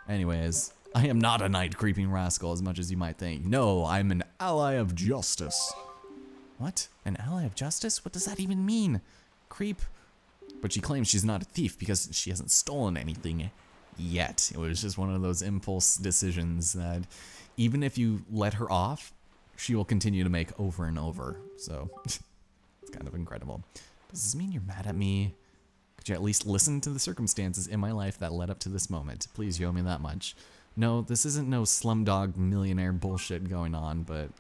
Anyways, I am not a night creeping rascal as much as you might think. No, I'm an ally of justice. What? An ally of justice? What does that even mean? Creep. But she claims she's not a thief because she hasn't stolen anything yet. It was just one of those impulse decisions that even if you let her off, she will continue to make over and over. So it's kind of incredible. Does this mean you're mad at me? Could you at least listen to the circumstances in my life that led up to this moment? Please, you owe me that much. No, this isn't no Slumdog Millionaire bullshit going on, but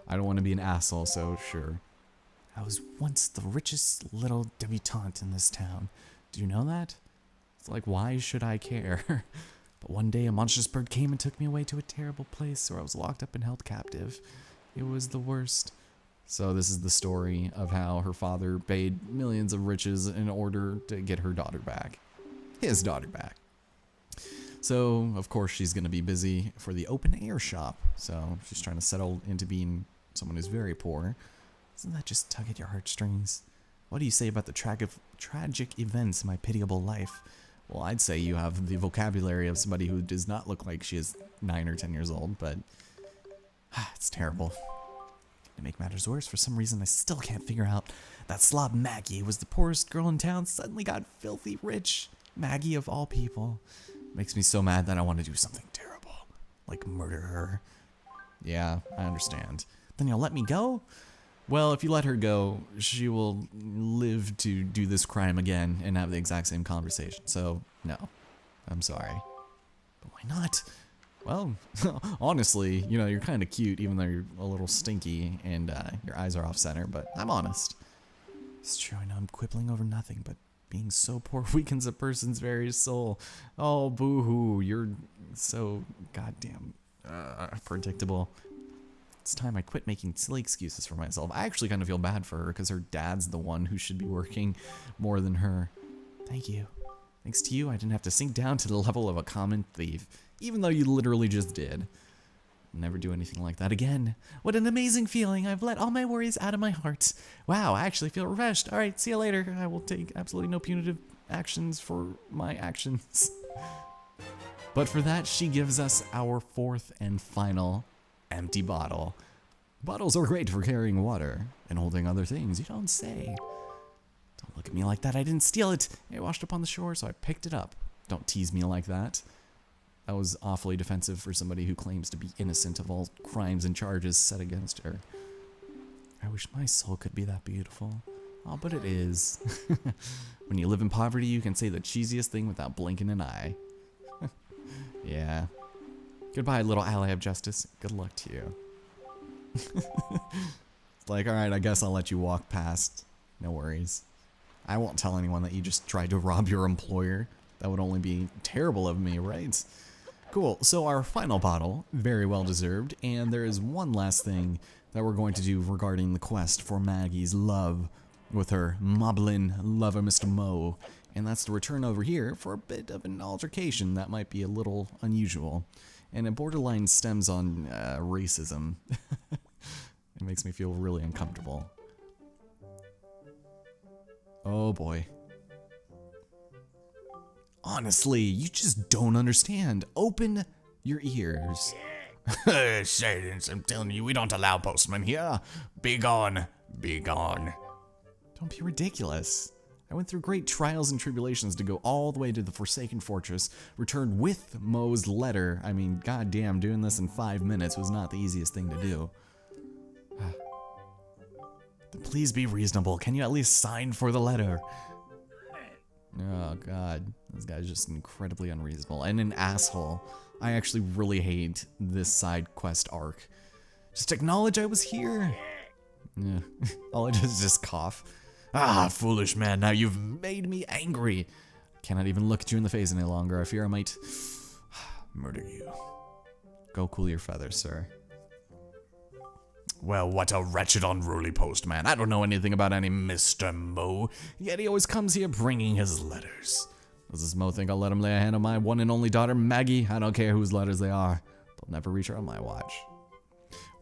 I don't want to be an asshole, so sure. I was once the richest little debutante in this town. Do you know that? It's like, why should I care? But one day a monstrous bird came and took me away to a terrible place where I was locked up and held captive. It was the worst. So this is the story of how her father paid millions of riches in order to get her daughter back. His daughter back. So, of course, she's going to be busy for the open air shop. So she's trying to settle into being someone who's very poor. Doesn't that just tug at your heartstrings? What do you say about the tragic events in my pitiable life? Well, I'd say you have the vocabulary of somebody who does not look like she is 9 or 10 years old, but it's terrible. To make matters worse, for some reason I still can't figure out that slob Maggie was the poorest girl in town, suddenly got filthy rich. Maggie of all people. Makes me so mad that I want to do something terrible, like murder her. Yeah, I understand. Then you'll let me go? Well, if you let her go, she will live to do this crime again and have the exact same conversation. So, no. I'm sorry. But why not? Well, honestly, you know, you're kind of cute even though you're a little stinky and your eyes are off center, but I'm honest. It's true, I know I'm quibbling over nothing, but being so poor weakens a person's very soul. Oh, boo-hoo, you're so goddamn predictable. It's time I quit making silly excuses for myself. I actually kind of feel bad for her because her dad's the one who should be working more than her. Thank you. Thanks to you, I didn't have to sink down to the level of a common thief, even though you literally just did. Never do anything like that again. What an amazing feeling. I've let all my worries out of my heart. Wow, I actually feel refreshed. All right, see you later. I will take absolutely no punitive actions for my actions. But for that, she gives us our fourth and final empty bottle. Bottles are great for carrying water and holding other things, you don't say. Don't look at me like that. I didn't steal it. It washed up on the shore, so I picked it up. Don't tease me like that. That was awfully defensive for somebody who claims to be innocent of all crimes and charges set against her. I wish my soul could be that beautiful. Oh, but it is. When you live in poverty, you can say the cheesiest thing without blinking an eye. Yeah. Goodbye, little ally of justice. Good luck to you. It's like, alright, I guess I'll let you walk past. No worries. I won't tell anyone that you just tried to rob your employer. That would only be terrible of me, right? Cool, so our final bottle, very well deserved, and there is one last thing that we're going to do regarding the quest for Maggie's love with her moblin lover, Mr. Mo, and that's to return over here for a bit of an altercation that might be a little unusual, and it borderline stems on racism. It makes me feel really uncomfortable. Oh boy. Honestly, you just don't understand. Open your ears. Silence, I'm telling you, we don't allow postmen here. Be gone. Be gone. Don't be ridiculous. I went through great trials and tribulations to go all the way to the Forsaken Fortress, returned with Mo's letter. I mean, goddamn, doing this in 5 minutes was not the easiest thing to do. Please be reasonable. Can you at least sign for the letter? Oh god, this guy's just incredibly unreasonable and an asshole. I actually really hate this side quest arc. Just acknowledge I was here. Yeah, all I do is just cough. Ah, foolish man, now you've made me angry. Cannot even look at you in the face any longer. I fear I might murder you. Go cool your feathers, sir. Well, what a wretched, unruly postman. I don't know anything about any Mr. Mo, yet he always comes here bringing his letters. Does this Mo think I'll let him lay a hand on my one and only daughter, Maggie? I don't care whose letters they are. They'll never reach her on my watch.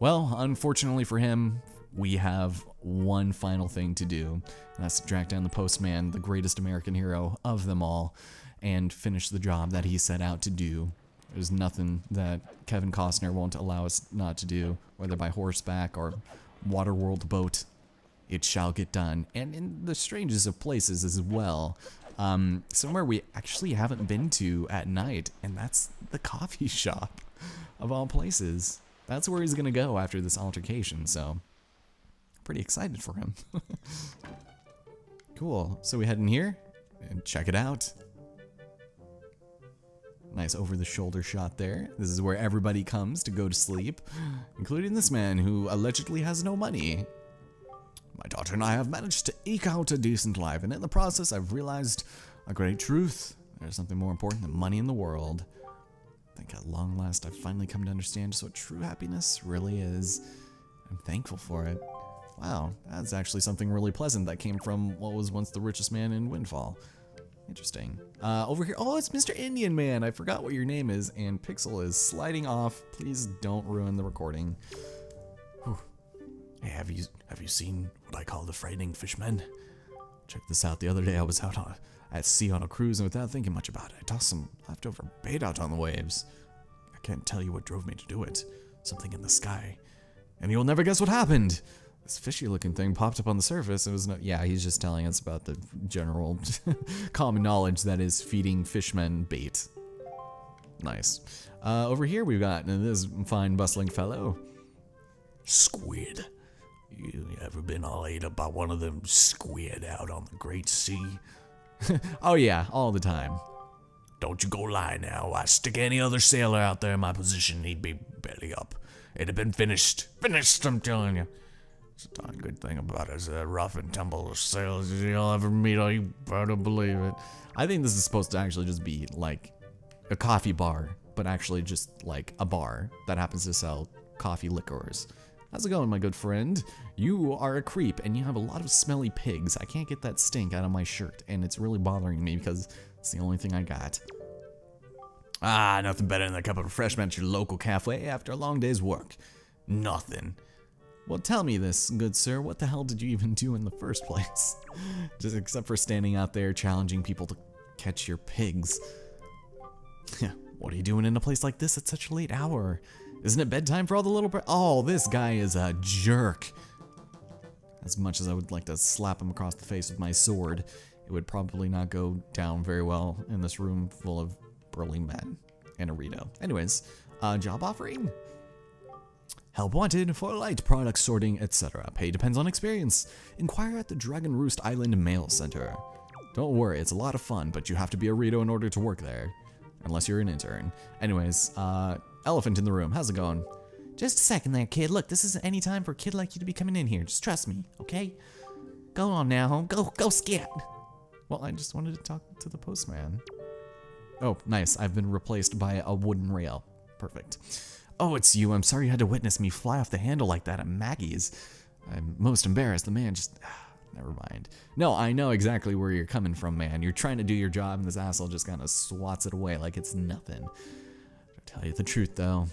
Well, unfortunately for him, we have one final thing to do, and that's to track down the postman, the greatest American hero of them all, and finish the job that he set out to do There's nothing that Kevin Costner won't allow us not to do, whether by horseback or Waterworld boat. It shall get done, and in the strangest of places as well. Somewhere we actually haven't been to at night, and that's the coffee shop, of all places. That's where he's gonna go after this altercation, so pretty excited for him. Cool, so we head in here and check it out. Nice over-the-shoulder shot there. This is where everybody comes to go to sleep, including this man who allegedly has no money. My daughter and I have managed to eke out a decent life, and in the process I've realized a great truth. There's something more important than money in the world. I think at long last I've finally come to understand just what true happiness really is. I'm thankful for it. Wow, that's actually something really pleasant that came from what was once the richest man in Windfall. Interesting. Over here, oh, it's Mr. Indian Man. I forgot what your name is, and Pixel is sliding off. Please don't ruin the recording. Whew. Hey, have you seen what I call the frightening fishmen? Check this out. The other day I was out at sea on a cruise, and without thinking much about it, I tossed some leftover bait out on the waves. I can't tell you what drove me to do it. Something in the sky. And you'll never guess what happened. This fishy looking thing popped up on the surface. It was no, yeah, he's just telling us about the general common knowledge that is feeding fishmen bait. Nice. Over here we've got this fine bustling fellow. Squid. You ever been all ate up by one of them squid out on the great sea? Oh yeah, all the time. Don't you go lie now. I stick any other sailor out there in my position, he'd be belly up. It'd have been finished. Finished, I'm telling you. It's a darn good thing about it. It's a rough and tumble sailors you'll ever meet. You better believe it. I think this is supposed to actually just be like a coffee bar, but actually just like a bar that happens to sell coffee liquors. How's it going, my good friend? You are a creep, and you have a lot of smelly pigs. I can't get that stink out of my shirt, and it's really bothering me because it's the only thing I got. Ah, nothing better than a cup of refreshment at your local cafe after a long day's work. Nothing. Well, tell me this, good sir, what the hell did you even do in the first place? Just except for standing out there challenging people to catch your pigs. What are you doing in a place like this at such a late hour? Isn't it bedtime for all the little oh, this guy is a jerk. As much as I would like to slap him across the face with my sword, it would probably not go down very well in this room full of burly men and a Rito. Anyways, job offering? Help wanted for light product sorting, etc. Pay depends on experience. Inquire at the Dragon Roost Island Mail Center. Don't worry, it's a lot of fun, but you have to be a Rito in order to work there. Unless you're an intern. Anyways, elephant in the room. How's it going? Just a second there, kid. Look, this isn't any time for a kid like you to be coming in here. Just trust me, okay? Go on now. Go scat. Well, I just wanted to talk to the postman. Oh, nice. I've been replaced by a wooden rail. Perfect. Oh, it's you. I'm sorry you had to witness me fly off the handle like that at Maggie's. I'm most embarrassed. The man just... Never mind. No, I know exactly where you're coming from, man. You're trying to do your job, and this asshole just kind of swats it away like it's nothing. To tell you the truth, though,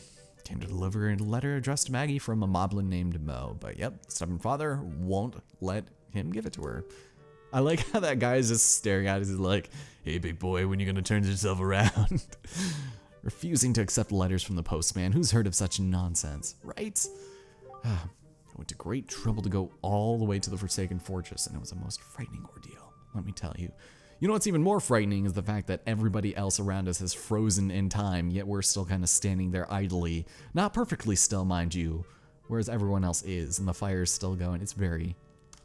came to deliver a letter addressed to Maggie from a moblin named Mo. But yep, stubborn father won't let him give it to her. I like how that guy is just staring at us. He's like, hey, big boy, when you gonna turn yourself around? Refusing to accept letters from the postman. Who's heard of such nonsense, right? I went to great trouble to go all the way to the Forsaken Fortress, and it was a most frightening ordeal, let me tell you. You know what's even more frightening is the fact that everybody else around us has frozen in time, yet we're still kind of standing there idly. Not perfectly still, mind you, whereas everyone else is, and the fire's still going. It's very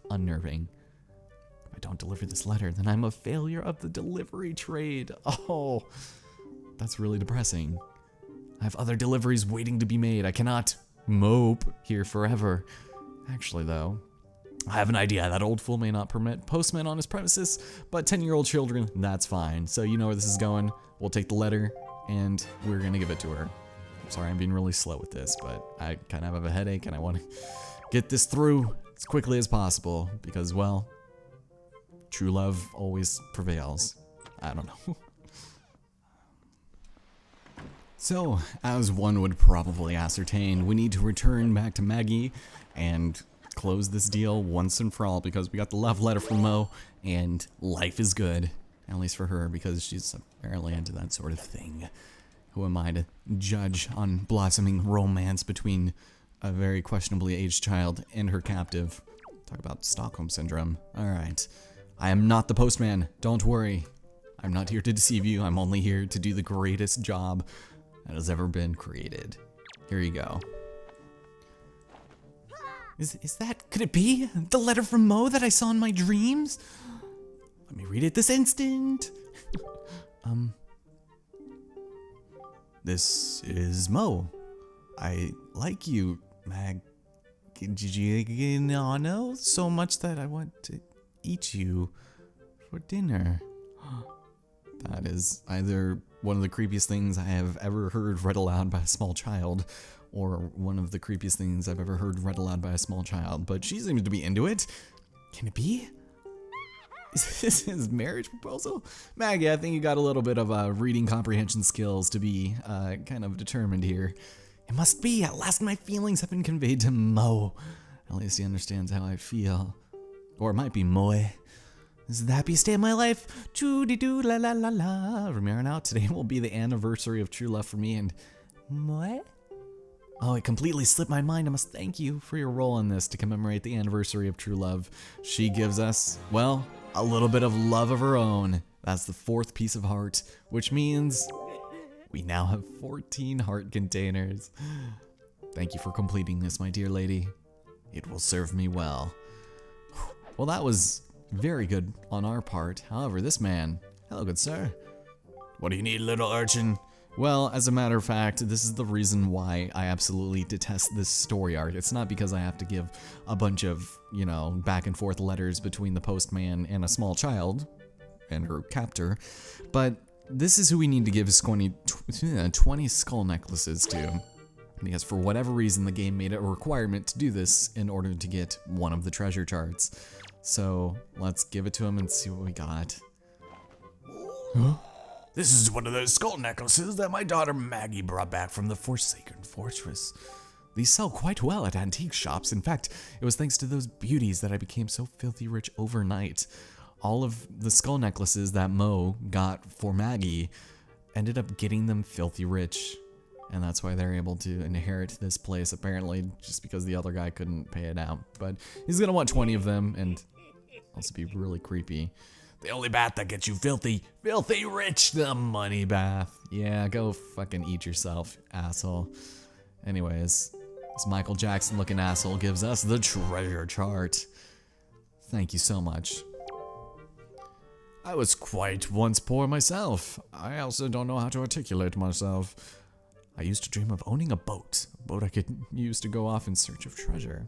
unnerving. If I don't deliver this letter, then I'm a failure of the delivery trade. Oh, that's really depressing. I have other deliveries waiting to be made. I cannot mope here forever. Actually, though, I have an idea. That old fool may not permit postmen on his premises, but 10-year-old children, that's fine. So you know where this is going. We'll take the letter, and we're gonna give it to her. I'm sorry, I'm being really slow with this, but I kind of have a headache, and I want to get this through as quickly as possible, because, well, true love always prevails. I don't know. So, as one would probably ascertain, we need to return back to Maggie and close this deal once and for all, because we got the love letter from Mo, and life is good. At least for her, because she's apparently into that sort of thing. Who am I to judge on blossoming romance between a very questionably aged child and her captive? Talk about Stockholm Syndrome. Alright. I am not the postman. Don't worry. I'm not here to deceive you. I'm only here to do the greatest job that has ever been created. Here you go. Is that, could it be the letter from Mo that I saw in my dreams? Let me read it this instant. This is Mo. I like you, Magiano, so much that I want to eat you for dinner. That is either one of the creepiest things I have ever heard read aloud by a small child, or one of the creepiest things I've ever heard read aloud by a small child, but she seems to be into it. Can it be? Is this his marriage proposal? Maggie, I think you got a little bit of reading comprehension skills to be kind of determined here. It must be. At last my feelings have been conveyed to Mo. At least he understands how I feel. Or it might be Moy. This is the happiest day of my life. Choo-dee-doo, la-la-la-la. From here on out, today will be the anniversary of true love for me and Moy. Oh, it completely slipped my mind. I must thank you for your role in this to commemorate the anniversary of true love. She gives us, well, a little bit of love of her own. That's the 4th piece of heart, which means we now have 14 heart containers. Thank you for completing this, my dear lady. It will serve me well. Well, that was very good on our part. However, this man, hello, good sir. What do you need, little urchin? Well, as a matter of fact, this is the reason why I absolutely detest this story arc. It's not because I have to give a bunch of, you know, back and forth letters between the postman and a small child and her captor, but this is who we need to give 20 skull necklaces to. Because for whatever reason, the game made it a requirement to do this in order to get one of the treasure charts. So let's give it to him and see what we got. Huh? This is one of those skull necklaces that my daughter Maggie brought back from the Forsaken Fortress. These sell quite well at antique shops. In fact, it was thanks to those beauties that I became so filthy rich overnight. All of the skull necklaces that Mo got for Maggie ended up getting them filthy rich. And that's why they're able to inherit this place, apparently, just because the other guy couldn't pay it out. But he's gonna want 20 of them and also be really creepy. The only bath that gets you filthy rich, the money bath. Yeah, go fucking eat yourself, asshole. Anyways, this Michael Jackson looking asshole gives us the treasure chart. Thank you so much. I was quite once poor myself. I also don't know how to articulate myself. I used to dream of owning a boat I could use to go off in search of treasure.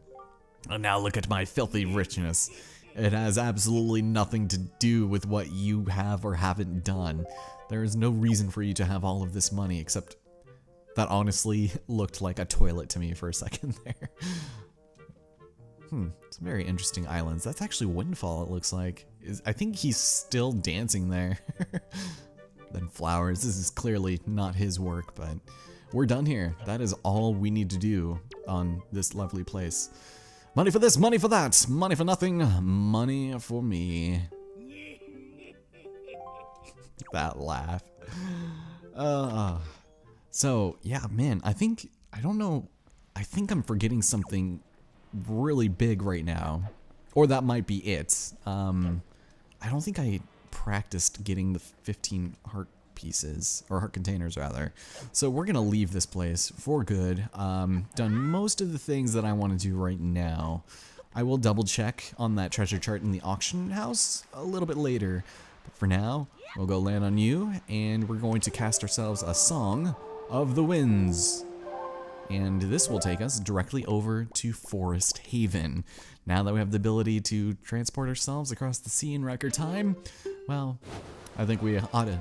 And now look at my filthy richness. It has absolutely nothing to do with what you have or haven't done. There is no reason for you to have all of this money, except that honestly looked like a toilet to me for a second there. Some very interesting islands. That's actually Windfall, it looks like. I think he's still dancing there. Then flowers. This is clearly not his work, but we're done here. That is all we need to do on this lovely place. Money for this, money for that, money for nothing, money for me. That laugh. So, yeah, man, I think I'm forgetting something really big right now. Or that might be it. I don't think I practiced getting the 15 heart pieces, or heart containers rather. So we're gonna leave this place for good. Done most of the things that I want to do right now. I will double check on that treasure chart in the auction house a little bit later. But for now, we'll go land on you, and we're going to cast ourselves a Song of the Winds. And this will take us directly over to Forest Haven. Now that we have the ability to transport ourselves across the sea in record time, well, I think we ought to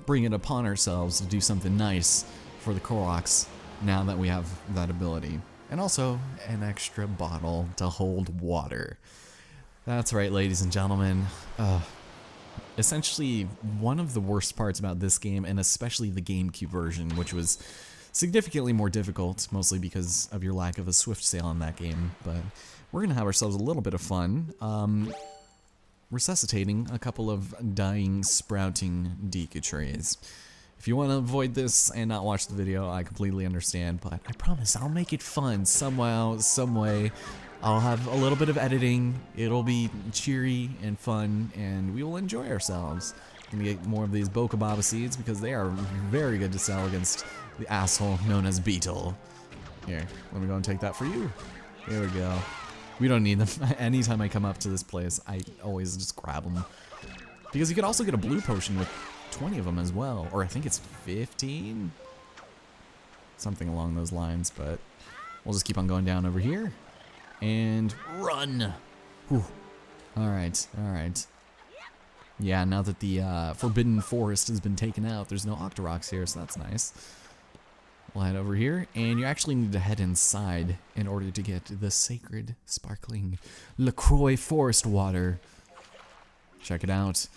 bring it upon ourselves to do something nice for the Koroks now that we have that ability. And also an extra bottle to hold water. That's right, ladies and gentlemen. Essentially, one of the worst parts about this game, and especially the GameCube version, which was significantly more difficult, mostly because of your lack of a swift sail in that game, but we're gonna have ourselves a little bit of fun. Resuscitating a couple of dying, sprouting Deku trees. If you want to avoid this and not watch the video, I completely understand, but I promise I'll make it fun somehow, some way. I'll have a little bit of editing, it'll be cheery and fun, and we will enjoy ourselves. I'm gonna get more of these Bokobaba seeds because they are very good to sell against the asshole known as Beetle. Here, let me go and take that for you. Here we go. We don't need them. Anytime I come up to this place, I always just grab them. Because you could also get a blue potion with 20 of them as well, or I think it's 15? Something along those lines, but we'll just keep on going down over here. And run! Whew. Alright, alright. Yeah, now that the Forbidden Forest has been taken out, there's no Octoroks here, so that's nice. We'll head over here, and you actually need to head inside in order to get the sacred, sparkling LaCroix forest water. Check it out.